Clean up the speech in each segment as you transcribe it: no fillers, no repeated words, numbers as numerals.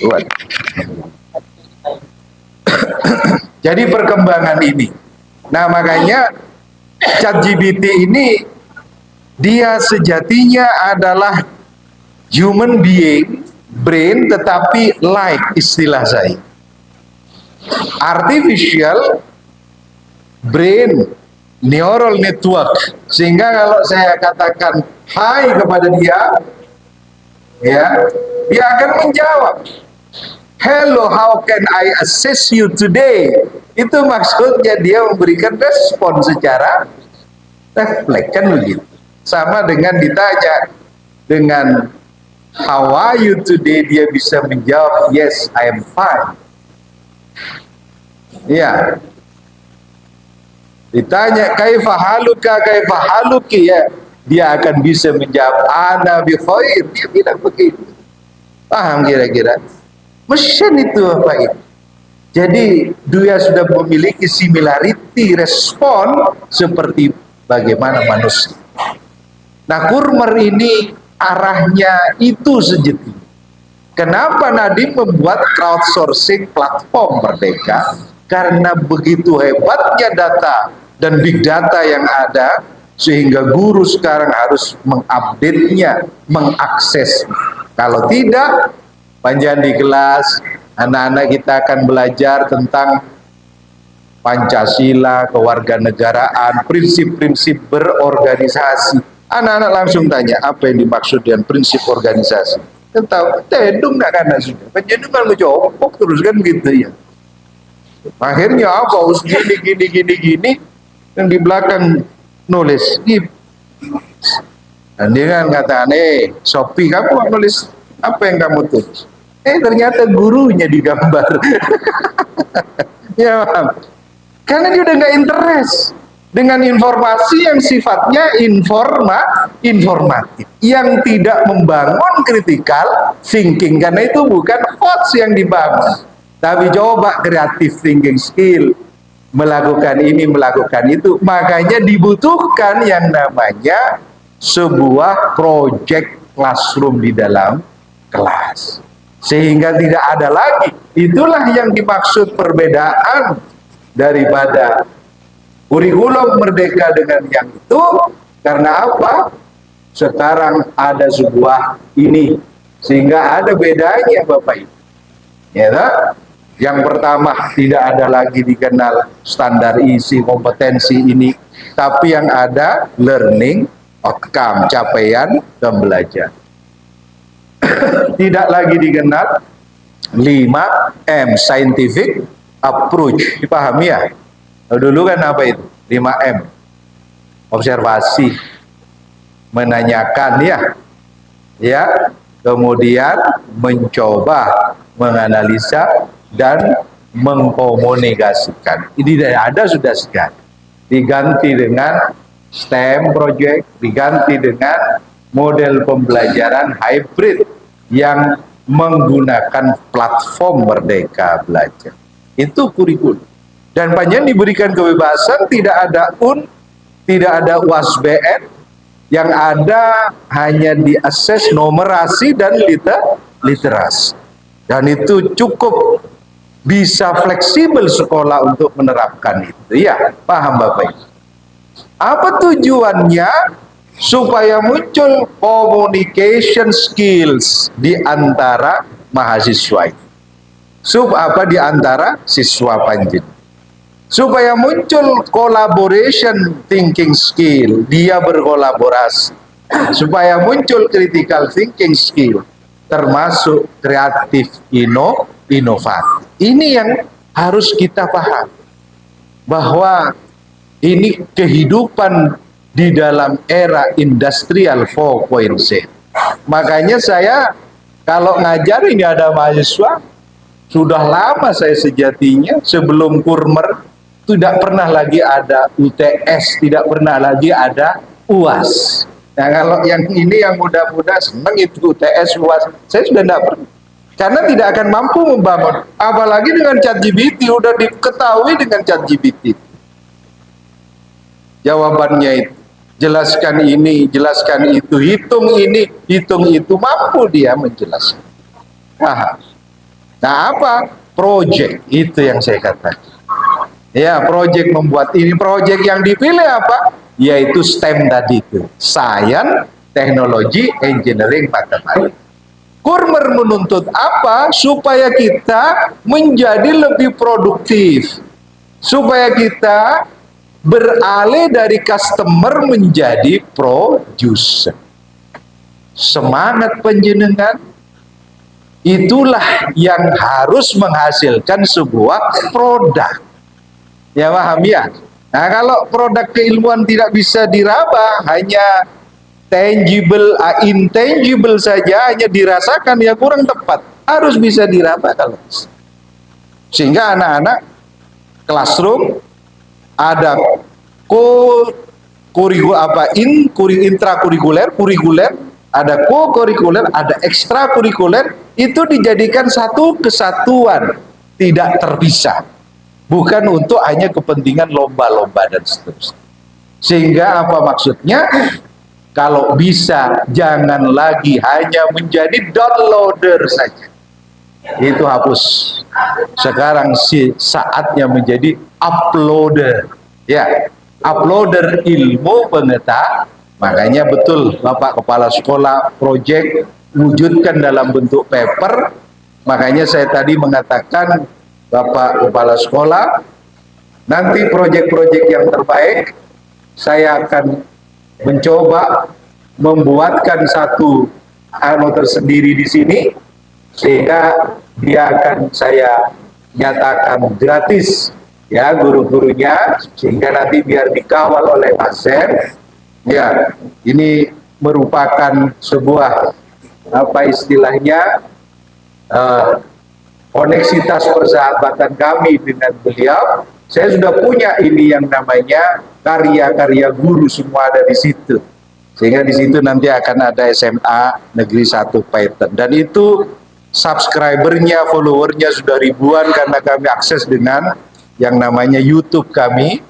Buat. Jadi perkembangan ini. Nah makanya ChatGPT ini dia sejatinya adalah human being, brain, tetapi like istilah saya. Artificial brain neural network. Sehingga kalau saya katakan hai kepada dia, ya, dia akan menjawab. Hello, how can I assist you today? Itu maksudnya dia memberikan respon secara refleks, kan begitu. Sama dengan ditanya dengan how are you today, dia bisa menjawab yes, I am fine. Ya. Ditanya kaifa haluki, ya, dia akan bisa menjawab ana bi khair, dia bilang begitu. Paham kira-kira? Mesin itu apa itu? Jadi dia sudah memiliki similarity respon seperti bagaimana manusia. Nah, Kurmer ini arahnya itu sejati. Kenapa Nadiem membuat crowdsourcing platform Merdeka? Karena begitu hebatnya data dan big data yang ada, sehingga guru sekarang harus mengupdate-nya, mengakses. Kalau tidak, panjang di kelas, anak-anak kita akan belajar tentang Pancasila, kewarganegaraan, prinsip-prinsip berorganisasi. Anak-anak langsung tanya, apa yang dimaksud dengan prinsip organisasi? Tahu, tedung nggak kan sudah. Penjenengan menjawab terus kan gitu ya. Akhirnya apa? Gini, yang di belakang nulis. Dan dia kan kata, Sophie, kamu nulis apa yang kamu tulis? Ternyata gurunya digambar. Ya, karena dia udah nggak interest dengan informasi yang sifatnya informatif, yang tidak membangun critical thinking, karena itu bukan hoax yang dibangun, tapi coba creative thinking skill, melakukan ini, melakukan itu. Makanya dibutuhkan yang namanya sebuah project classroom di dalam kelas, sehingga tidak ada lagi. Itulah yang dimaksud perbedaan daripada kurikulum Merdeka dengan yang itu. Karena apa? Sekarang ada sebuah ini, sehingga ada bedanya Bapak Ibu. Ya, yang pertama, tidak ada lagi dikenal standar isi kompetensi ini, tapi yang ada learning outcome, capaian pembelajaran. Tidak lagi dikenal 5M, scientific approach. Dipahami ya? Dulu kan apa itu? 5M. Observasi, menanyakan ya, kemudian mencoba, menganalisa, dan mengkomunikasikan. Ini tidak ada sudah sekarang. Diganti dengan STEM project, diganti dengan model pembelajaran hybrid yang menggunakan platform Merdeka Belajar. Itu kurikulum. Dan panjang diberikan kebebasan, tidak ada tidak ada UASBN, yang ada hanya diakses numerasi dan literasi. Dan itu cukup bisa fleksibel sekolah untuk menerapkan itu. Ya, paham Bapak Ibu? Apa tujuannya? Supaya muncul communication skills di antara mahasiswa itu. Di antara siswa panjen. Supaya muncul collaboration thinking skill, dia berkolaborasi. Supaya muncul critical thinking skill, termasuk kreatif inovatif. Ini yang harus kita paham, bahwa ini kehidupan di dalam era industrial 4.0. Makanya saya kalau ngajar ini ada mahasiswa, sudah lama saya sejatinya sebelum Kurmer tidak pernah lagi ada UTS, tidak pernah lagi ada UAS. Nah kalau yang ini yang muda-muda senang itu UTS, UAS, saya sudah tidak pernah. Karena tidak akan mampu membangun. Apalagi dengan ChatGPT, udah diketahui dengan ChatGPT. Jawabannya itu, jelaskan ini, jelaskan itu, hitung ini, hitung itu, mampu dia menjelaskan. Paham? Nah, apa? Project, itu yang saya katakan. Ya, project membuat ini. Project yang dipilih apa? Yaitu STEM tadi itu. Science, Teknologi, Engineering, Matematik. Kurmer menuntut apa? Supaya kita menjadi lebih produktif. Supaya kita beralih dari customer menjadi producer. Semangat penjenengan, itulah yang harus menghasilkan sebuah produk. Ya paham ya? Nah, kalau produk keilmuan tidak bisa diraba, hanya tangible, intangible saja, hanya dirasakan, ya kurang tepat. Harus bisa diraba kalau bisa. Sehingga anak-anak classroom ada intrakurikuler, kurikuler, ada co-kurikuler, ada ekstrakurikuler, itu dijadikan satu kesatuan, tidak terpisah. Bukan untuk hanya kepentingan lomba-lomba dan seterusnya. Sehingga apa maksudnya? Kalau bisa jangan lagi hanya menjadi downloader saja. Itu hapus. Sekarang saatnya menjadi uploader. Ya, uploader ilmu pengetahuan. Makanya betul Bapak Kepala Sekolah project wujudkan dalam bentuk paper. Makanya saya tadi mengatakan Bapak Kepala Sekolah, nanti proyek-proyek yang terbaik saya akan mencoba membuatkan satu tersendiri di sini, sehingga dia akan saya nyatakan gratis ya guru-gurunya, sehingga nanti biar dikawal oleh Maser. Ya, ini merupakan sebuah apa istilahnya koneksitas persahabatan kami dengan beliau. Saya sudah punya ini yang namanya karya-karya guru, semua ada di situ. Sehingga di situ nanti akan ada SMA Negeri 1 Paiton. Dan itu subscribernya, followernya sudah ribuan karena kami akses dengan yang namanya YouTube kami.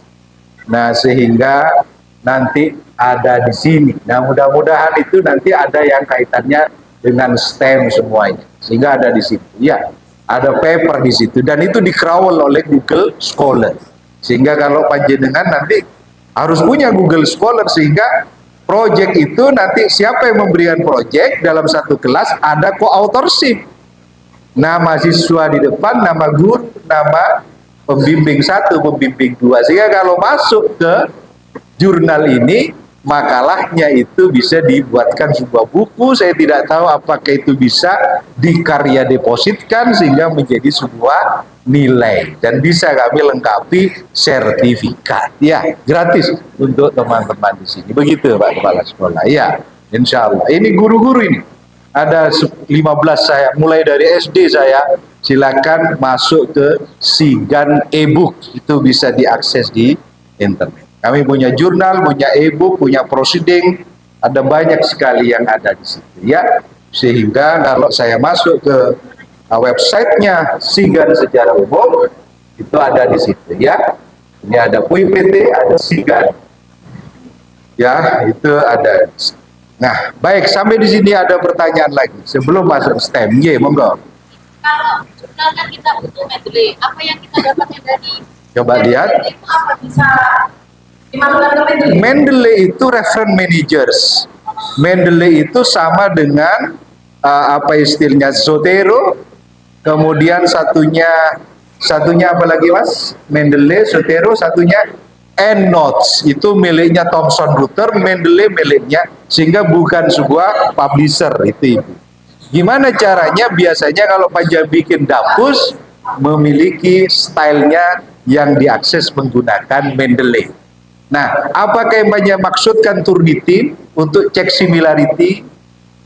Nah, sehingga nanti ada di sini. Nah, mudah-mudahan itu nanti ada yang kaitannya dengan STEM semuanya. Sehingga ada di situ. Ya. Ada paper di situ dan itu dikrawal oleh Google Scholar. Sehingga kalau panjenengan nanti harus punya Google Scholar, sehingga project itu nanti siapa yang memberikan project dalam satu kelas ada co-authorship. Nama siswa di depan, nama guru, nama pembimbing 1, pembimbing 2. Sehingga kalau masuk ke jurnal ini, makalahnya itu bisa dibuatkan sebuah buku. Saya tidak tahu apakah itu bisa dikarya depositkan sehingga menjadi sebuah nilai dan bisa kami lengkapi sertifikat ya, gratis untuk teman-teman di sini. Begitu Pak Kepala Sekolah ya, insya Allah. Ini guru-guru ini ada 15 saya, mulai dari SD saya. Silakan masuk ke Sigan e-book, itu bisa diakses di internet. Kami punya jurnal, punya e-book, punya proceeding, ada banyak sekali yang ada di situ ya. Sehingga kalau saya masuk ke websitenya Sigan secara umum, itu ada di situ ya. Ini ada PUIPT, ada Sigan. Ya, itu ada. Nah, baik, sampai di sini ada pertanyaan lagi sebelum masuk STEM. Ye, monggo. Kalau jurnal kan kita butuh medley, apa yang kita dapatnya dari coba lihat. Itu apa bisa Mendeley itu reference managers. Mendeley itu sama dengan apa istilahnya Zotero. Kemudian satunya apa lagi Mas? Mendeley, Zotero, satunya EndNotes. Itu miliknya Thomson Reuters, Mendeley miliknya, sehingga bukan sebuah publisher itu Ibu. Gimana caranya? Biasanya kalau Panja bikin dapus memiliki stylenya yang diakses menggunakan Mendeley. Nah, apakah yang banyak maksudkan Turnitin untuk cek similarity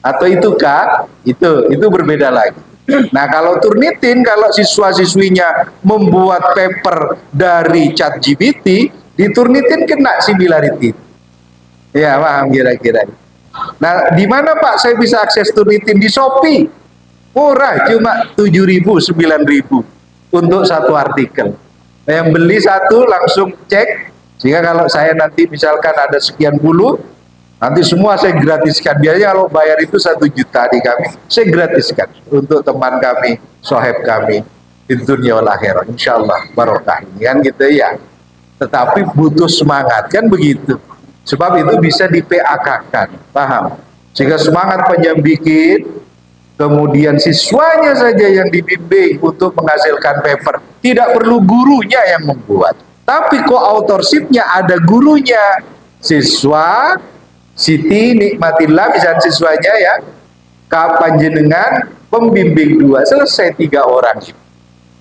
atau itukah? Itu berbeda lagi. Nah, kalau Turnitin, kalau siswa-siswinya membuat paper dari ChatGPT, di Turnitin kena similarity. Ya, paham kira-kira. Nah, di mana Pak saya bisa akses Turnitin? Di Shopee. Murah, cuma 7.000, 9.000 untuk satu artikel. Nah, yang beli satu langsung cek. Sehingga kalau saya nanti misalkan ada sekian puluh, Nanti semua saya gratiskan. Biasanya kalau bayar itu 1 juta di kami, saya gratiskan untuk teman kami, sohib kami di dunia wal akhirah. Insya Allah barokah ini kan gitu ya. Tetapi butuh semangat kan begitu. Sebab itu bisa di PAK-kan, paham? Sehingga semangat panjang bikin, kemudian siswanya saja yang dibimbing untuk menghasilkan paper. Tidak perlu gurunya yang membuat. Tapi co-authorship-nya ada gurunya. Siswa Siti nikmatillah misalnya siswanya ya, kapan jenengan pembimbing 2, selesai 3 orang.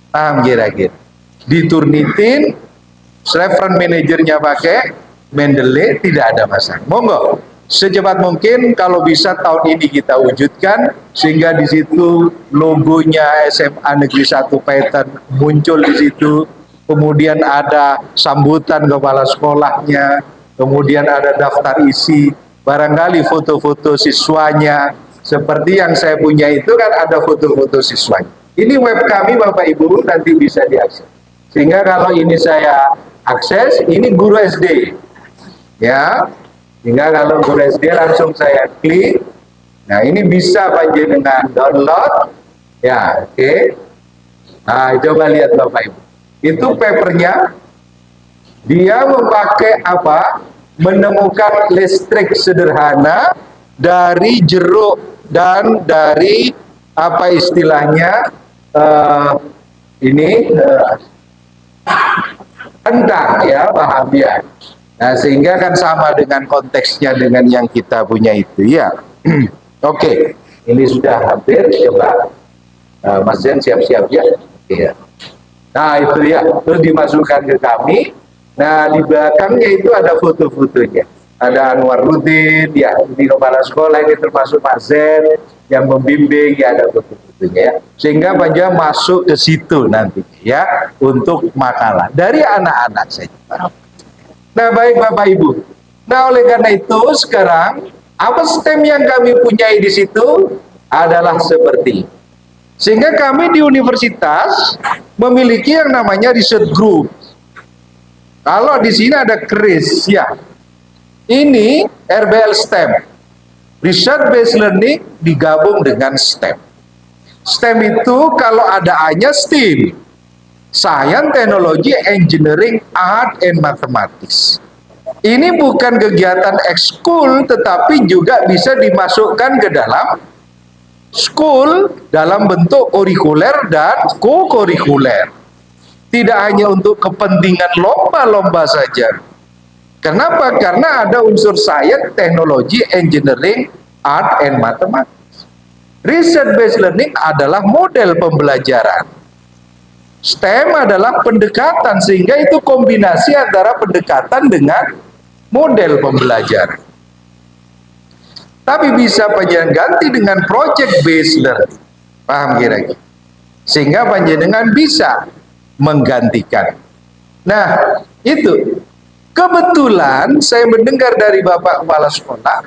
Paham kira-kira? Diturnitin, reference manajernya pakai Mendeley, tidak ada masalah. Monggo secepat mungkin kalau bisa tahun ini kita wujudkan sehingga di situ logonya SMA Negeri 1 Paiton muncul di situ, kemudian ada sambutan kepala sekolahnya, kemudian ada daftar isi, barangkali foto-foto siswanya seperti yang saya punya itu kan ada foto-foto siswanya. Ini web kami Bapak Ibu nanti bisa diakses. Sehingga kalau ini saya akses, ini guru SD. Ya. Sehingga kalau guru SD langsung saya klik. Nah, ini bisa panjenengan download. Ya, oke. Nah, coba lihat Bapak Ibu. Itu papernya. Dia memakai apa? Menemukan listrik sederhana dari jeruk dan dari apa istilahnya kentang ya, paham ya. Nah, sehingga kan sama dengan konteksnya dengan yang kita punya itu ya. Oke, ini sudah hampir, coba Mas Zen siap-siap ya. Iya. Nah itu ya, terus dimasukkan ke kami. Nah di belakangnya itu ada foto-fotonya. Ada Anwarudin, ya ini kepala sekolah, ini termasuk Pak Zen yang membimbing, ya ada foto-fotonya ya. Sehingga panjang masuk ke situ nanti ya untuk makalah dari anak-anak saja. Nah baik Bapak Ibu. Nah oleh karena itu sekarang apa STEM yang kami punyai di situ adalah seperti ini. Sehingga kami di universitas memiliki yang namanya research group. Kalau di sini ada KRIS ya. Ini RBL STEM. Research Based Learning digabung dengan STEM. STEM itu kalau ada A-nya STEAM. Science, Technology, Engineering, Art, and Mathematics. Ini bukan kegiatan ekskul, tetapi juga bisa dimasukkan ke dalam school dalam bentuk kurikuler dan co-kurikuler. Tidak hanya untuk kepentingan lomba-lomba saja. Kenapa? Karena ada unsur science, teknologi, engineering, art, and mathematics. Research based learning adalah model pembelajaran. STEM adalah pendekatan, sehingga itu kombinasi antara pendekatan dengan model pembelajaran. Tapi bisa panjenengan ganti dengan project based learning. Paham kira-kira? Sehingga panjenengan bisa menggantikan. Nah, itu. Kebetulan saya mendengar dari Bapak Kepala Sekolah,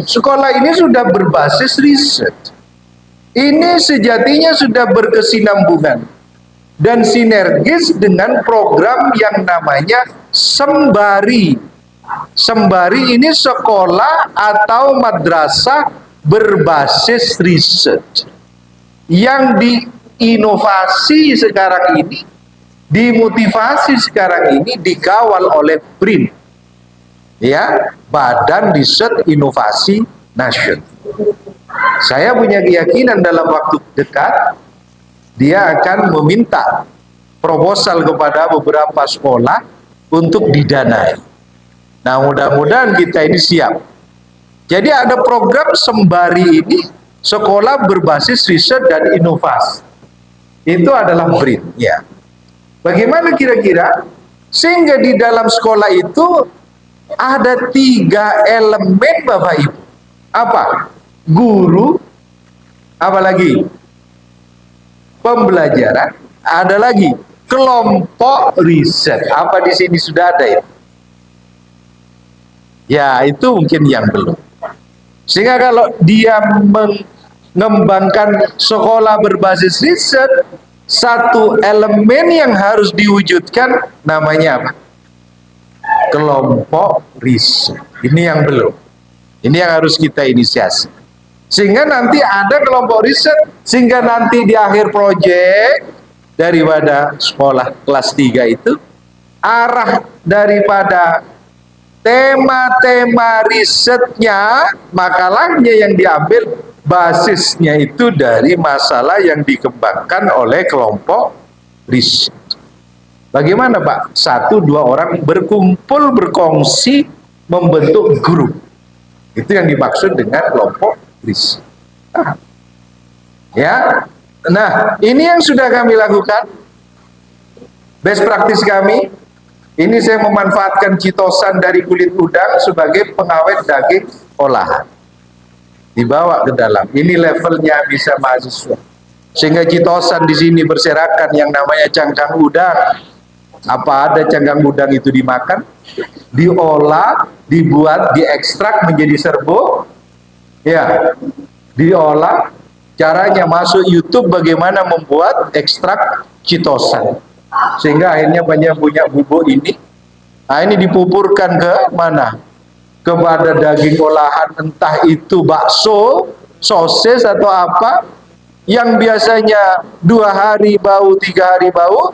sekolah ini sudah berbasis riset. Ini sejatinya sudah berkesinambungan dan sinergis dengan program yang namanya Sembari. Sembari ini sekolah atau madrasah berbasis riset yang diinovasi sekarang ini, dimotivasi sekarang ini, dikawal oleh BRIN, ya, Badan Riset Inovasi Nasional. Saya punya keyakinan dalam waktu dekat dia akan meminta proposal kepada beberapa sekolah untuk didanai. Nah, mudah-mudahan kita ini siap. Jadi ada program Sembari ini, sekolah berbasis riset dan inovasi. Itu adalah BRIN, ya. Bagaimana kira-kira? Sehingga di dalam sekolah itu ada 3 elemen Bapak Ibu. Apa? Guru, apa lagi? Pembelajaran, ada lagi kelompok riset. Apa di sini sudah ada itu? Ya, itu mungkin yang belum. Sehingga kalau dia mengembangkan sekolah berbasis riset, satu elemen yang harus diwujudkan namanya apa? Kelompok riset. Ini yang belum. Ini yang harus kita inisiasi. Sehingga nanti ada kelompok riset, sehingga nanti di akhir proyek daripada sekolah kelas 3 itu, arah daripada tema-tema risetnya, makalahnya yang diambil, basisnya itu dari masalah yang dikembangkan oleh kelompok riset. Bagaimana Pak? 1-2 orang berkumpul, berkongsi, membentuk grup. Itu yang dimaksud dengan kelompok riset. Ya, nah ini yang sudah kami lakukan. Best practice kami, ini saya memanfaatkan citosan dari kulit udang sebagai pengawet daging olahan. Dibawa ke dalam. Ini levelnya bisa mahasiswa. Sehingga citosan di sini berserakan yang namanya cangkang udang. Apa ada cangkang udang itu dimakan, diolah, dibuat, diekstrak menjadi serbuk, ya, diolah. Caranya masuk YouTube bagaimana membuat ekstrak citosan, sehingga akhirnya banyak punya bubuk ini. Nah, ini dipupurkan ke mana? Kepada daging olahan, entah itu bakso, sosis atau apa, yang biasanya 2 hari bau, 3 hari bau,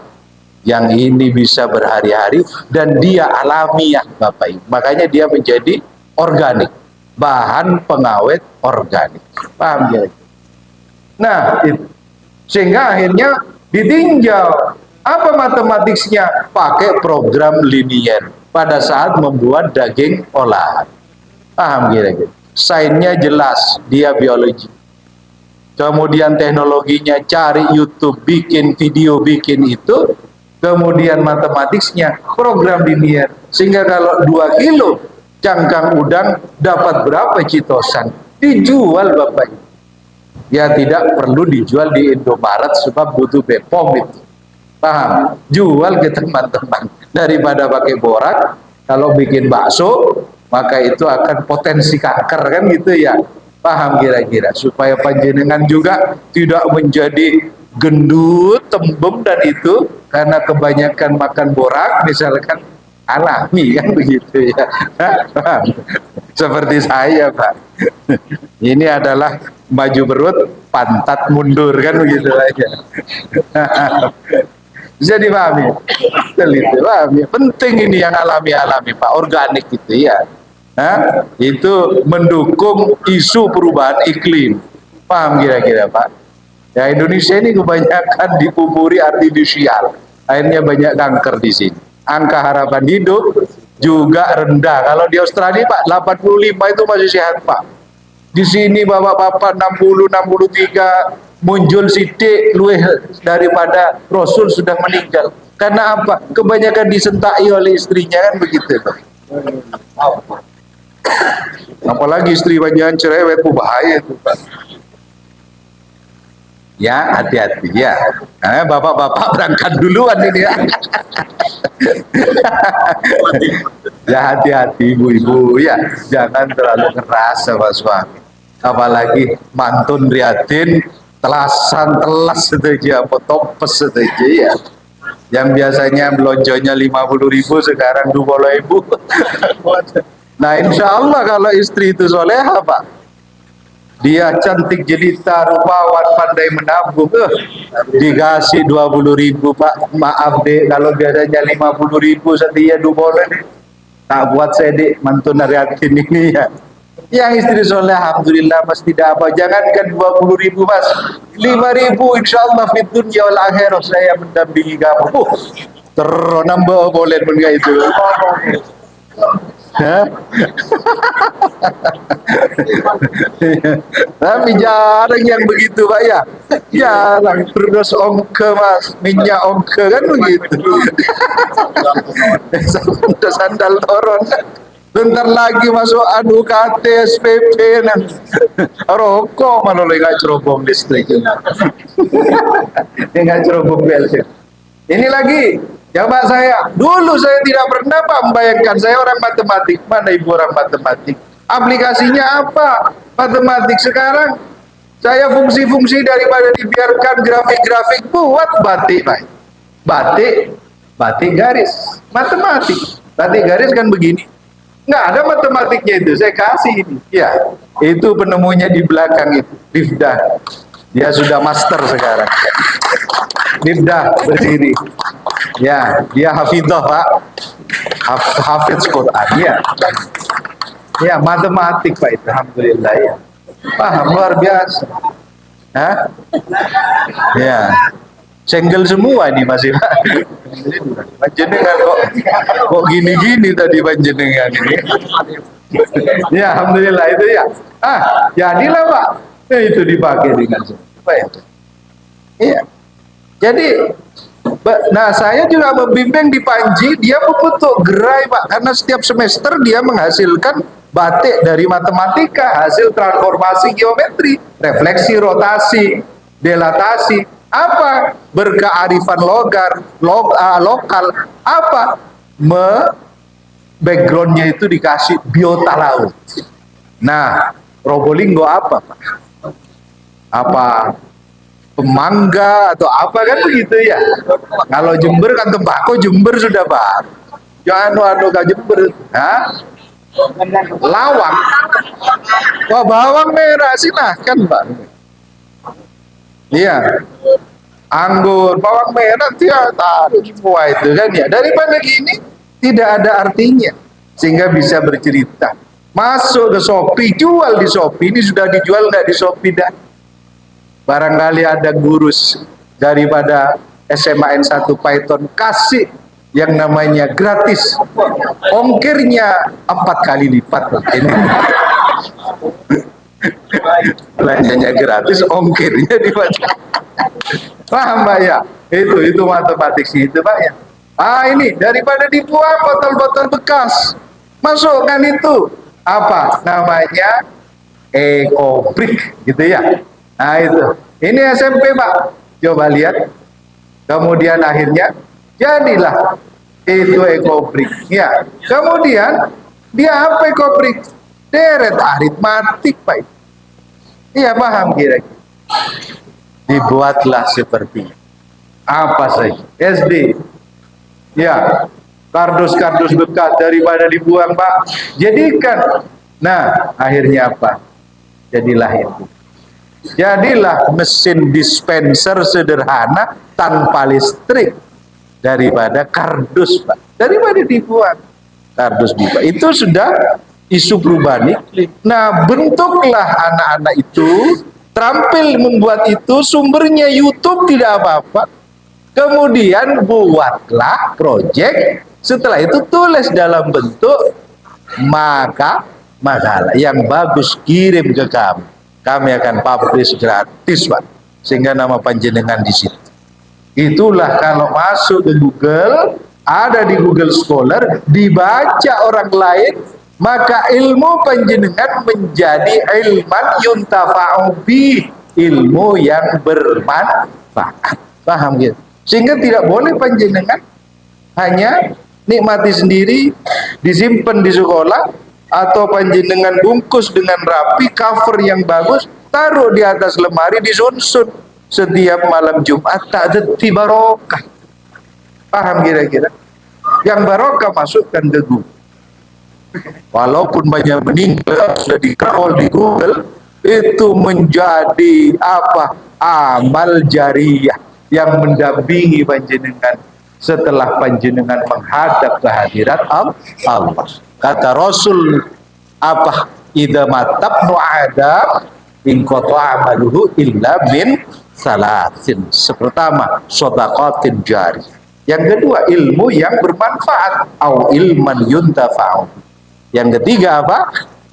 yang ini bisa berhari-hari dan dia alamiah Bapak Ibu. Makanya dia menjadi organik, bahan pengawet organik. Paham ya? Nah, itu. Sehingga akhirnya ditinjau apa matematiknya, pakai program linier pada saat membuat daging olahan. Paham kira-kira? Sainnya jelas, dia biologi. Kemudian teknologinya cari YouTube, bikin video, bikin itu. Kemudian matematiknya program linier, sehingga kalau 2 kilo cangkang udang dapat berapa citosan, dijual Bapak Ibu. Ya tidak perlu dijual di Indomaret sebab butuh BPOM itu. Paham? Jual ke teman-teman daripada pakai borak. Kalau bikin bakso maka itu akan potensi kanker kan gitu ya. Paham kira-kira, supaya panjenengan juga tidak menjadi gendut, tembem dan itu karena kebanyakan makan borak misalkan, alami kan begitu ya. Seperti saya Pak, ini adalah maju perut pantat mundur kan begitu aja. Bisa dipahami? Pahami. Penting ini yang alami-alami Pak, organik gitu ya. Itu mendukung isu perubahan iklim. Paham kira-kira Pak? Ya, Indonesia ini kebanyakan dipupuri artifisial, akhirnya banyak kanker di sini. Angka harapan hidup juga rendah. Kalau di Australia Pak 85 itu masih sehat Pak. Di sini bapak-bapak 60, 63 muncul sidik luwih daripada Rasul sudah meninggal. Karena apa? Kebanyakan disentai oleh istrinya kan begitu Pak. Apalagi istri banyak cerewet, bahaya itu Pak. Ya, hati-hati ya. Bapak-bapak berangkat duluan ini ya. Ya hati-hati ibu-ibu ya. Jangan terlalu keras sama suami. Apalagi mantun prihatin, telasan telas saja, potopes saja ya. Yang biasanya belonjonya 50.000 sekarang 20.000. Nah, insya Allah kalau istri itu soleha Pak, dia cantik jelita, rupawan, pandai menabung, dikasih 20.000 Pak, maaf deh kalau biasanya 50.000 setia 2 bulan, tak buat saya deh mantun nariatin ini ya. Yang istri soleh alhamdulillah mas tidak apa, jangankan 20.000 mas, 5.000 insya Allah fit dunya wal akhirah saya mendampingi kamu. Terus nambah boleh pun gak itu. Tapi jarang yang begitu Pak ya. Jarang terus ongke mas, minyak ongke kan begitu. Sandal toron. Bentar lagi masuk anu KT SPP nanti. Rokok malah nggak cerobong listrik. Nggak cerobong BLT. Ini lagi. Coba saya, dulu saya tidak pernah Pak membayangkan, saya orang matematik, mana ibu orang matematik, aplikasinya apa matematik. Sekarang saya fungsi-fungsi daripada dibiarkan grafik-grafik, buat batik Pak. Batik garis matematik, batik garis kan begini, Nggak ada matematiknya itu, saya kasih ini. Ya, itu penemunya di belakang itu, Rifda. Dia sudah master sekarang. Rifda berdiri. Ya, dia hafidhah Pak. Hafiz Quran. Ya. Ya, matematik Pak itu, alhamdulillah ya. Paham luar biasa. Hah? Ya. Senggel semua nih masih Pak. Panjenengan kok gini-gini tadi panjenengan ini. Ya, alhamdulillah itu ya. Jadilah Pak. Itu dipakai dengan apa ya? Iya. Jadi nah saya juga membimbing di Panji, dia membentuk gerai Pak, karena setiap semester dia menghasilkan batik dari matematika, hasil transformasi geometri, refleksi, rotasi, dilatasi, apa berkearifan lokal, apa backgroundnya itu dikasih biota laut. Nah, Probolinggo apa Pak? Apa pemangga atau apa kan begitu ya? Kalau Jember kan tembakau Jember sudah Pak. Jangan ke Jember, lawang, wah bawang merah silahkan Pak. Iya, anggur, bawang merah taruh semua itu kan ya. Daripada gini tidak ada artinya, sehingga bisa bercerita. Masuk ke Shopee, jual di Shopee, ini sudah dijual nggak di Shopee dah? Barangkali ada gurus daripada SMA N1 Python kasih yang namanya gratis, ongkirnya 4 kali lipat. Belanjanya gratis, ongkirnya dibaca. Paham Pak ya? Itu matematik sih itu Pak ya. Ini daripada dibuang botol-botol bekas, masukkan itu apa namanya ekobrik gitu ya. Nah itu, ini SMP Pak, coba lihat. Kemudian akhirnya jadilah itu ekobrik ya. Kemudian dia apa ekobrik? Deret aritmatik Pak. Iya paham kira-kira. Dibuatlah seperti apa saja SD. Ya, kardus-kardus bekas daripada dibuang Pak, jadikan. Nah, akhirnya apa? Jadilah itu. Jadilah mesin dispenser sederhana tanpa listrik daripada kardus Pak. Daripada dibuang kardus dibuang. Itu sudah isu perubahan iklim. Nah, bentuklah anak-anak itu terampil membuat itu, sumbernya YouTube tidak apa-apa. Kemudian buatlah proyek, setelah itu tulis dalam bentuk makalah yang bagus, kirim ke kami. Kami akan publish gratis Pak, sehingga nama panjenengan di situ. Itulah kalau masuk ke Google, ada di Google Scholar, dibaca orang lain, maka ilmu panjenengan menjadi ilman yuntafa'u bih, ilmu yang bermanfaat. Paham gitu? Sehingga tidak boleh panjenengan hanya nikmati sendiri, disimpan di sekolah, atau panjenengan bungkus dengan rapi, cover yang bagus, taruh di atas lemari, disunsun setiap malam Jumat, tak ada barokah. Paham kira-kira? Yang barokah masukkan ke Google. Walaupun banyak meninggal sudah dikawal di Google, itu menjadi apa? Amal jariyah yang mendampingi panjenengan setelah panjenengan menghadap ke hadirat Allah. Kata Rasul apa? Idza matabnu adam in qata'a amaluhu illa min salasin. Pertama, shadaqatin jariyah. Yang kedua, ilmu yang bermanfaat, au ilman yuntafa'u. Yang ketiga apa?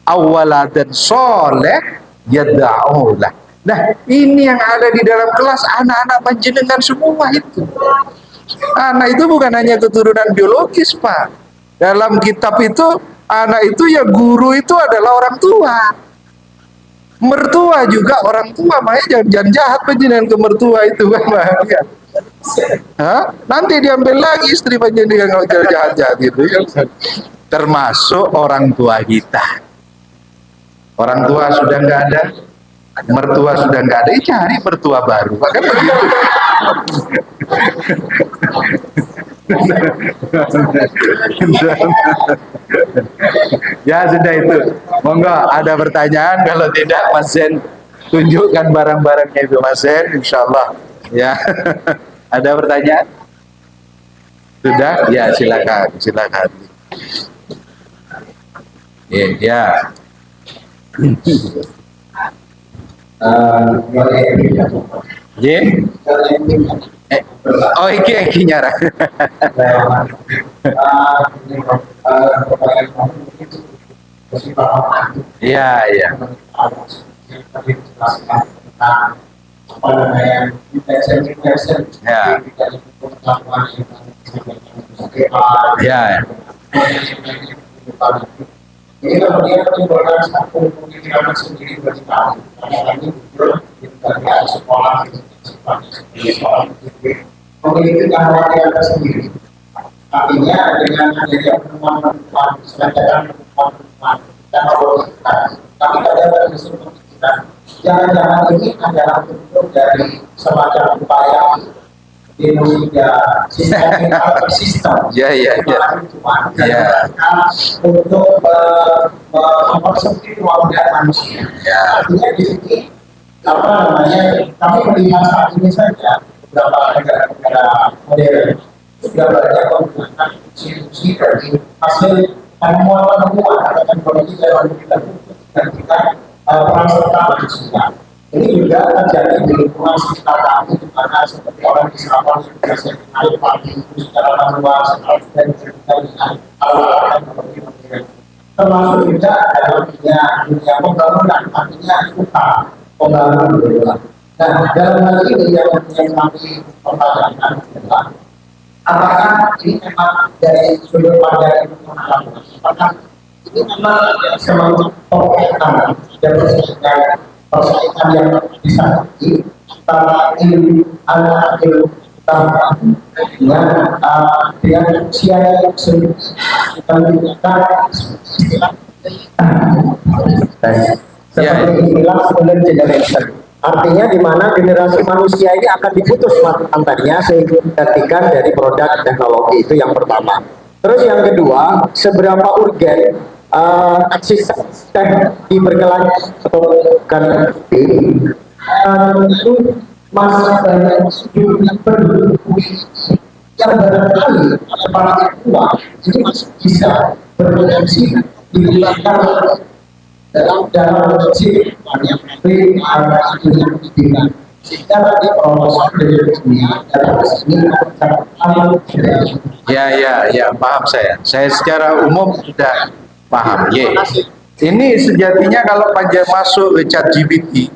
Awaladan soleh yad'ulah. Nah, ini yang ada di dalam kelas anak-anak panjenengan semua itu. Anak itu bukan hanya keturunan biologis Pak. Dalam kitab itu, anak itu ya guru itu adalah orang tua. Mertua juga orang tua, makanya jangan jahat panjenengan ke mertua itu kan Pak. Nanti diambil lagi istri panjenengan kalau jahat-jahat itu ya. Termasuk orang tua kita. Orang tua sudah nggak ada, mertua sudah nggak ada, cari mertua baru, kan begitu. Ya sudah itu. Monggo ada pertanyaan, kalau tidak Mas Zen tunjukkan barang-barangnya itu Mas Zen, insya Allah. Ya. Ada pertanyaan? Sudah? Ya silakan, silakan. Ya. Ya. Oh iki nyarang. Iya, iya. Ya. Ya. Jadi kemudian menimbulkan satu pemikiran sendiri bagi kami. Karena kami dari sekolah, memiliki kekhawatiran tersendiri. Artinya dengan adanya penemuan-penemuan, penemuan teknologi, kami ada tersusun pemikiran. Jangan-jangan ini adalah bentuk dari semacam upaya Indonesia sistem Ya, ya, ya. Ya. untuk mempersempit ruang gerak manusia. Ya. Artinya di sini apa namanya, kami melihat saat ini saja beberapa negara-negara modern sudah banyak menggunakan institusi dari hasil penemuan atau teknologi dalam kita dan kita peran serta manusia. Ini juga terjadi di lingkungan sekitar kami, di mana seperti orang di Sabang yang biasa menarik pagi itu secara manual, dan cerita dengan alat teknologi modern. Termasuk juga dalam dunia pembangunan, artinya utang pembangunan. Nah, dalam hal ini yang kami pertanyakan adalah, apakah ini memang dari sudut pandang itu pengalaman? Apakah ini memang semacam persaingan dan persaingan yang bisa antara ilmu dengan usia yang sulit seperti istilah golden generation. Artinya di mana generasi manusia ini akan diputus rantai sehingga digantikan dari produk teknologi, itu yang pertama. Terus yang kedua, seberapa urgen sistem di berkelanjutan atau bukan itu masih banyak jumlah penduduk yang barangkali para tua ini masih bisa berpotensi digunakan dalam produksi banyak pendidikan, sehingga nanti promosi dari dunia dalam sini akan Ya, paham saya. Saya secara umum sudah paham. Ini sejatinya kalau Panjang masuk ke ChatGPT,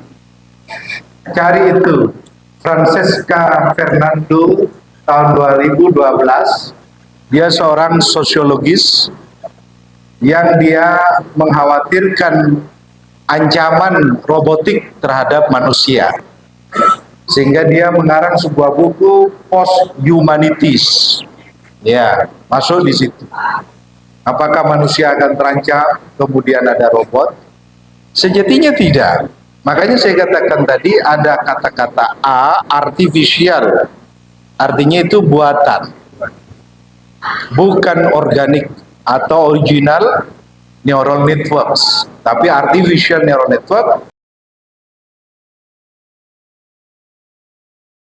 cari itu Francesca Fernando tahun 2012. Dia seorang sosiologis yang dia mengkhawatirkan ancaman robotik terhadap manusia, sehingga dia mengarang sebuah buku Post Humanities. Ya, masuk di situ. Apakah manusia akan terancam kemudian ada robot? Sejatinya tidak. Makanya saya katakan tadi ada kata-kata A, artificial. Artinya itu buatan, bukan organik atau original neural networks, tapi artificial neural network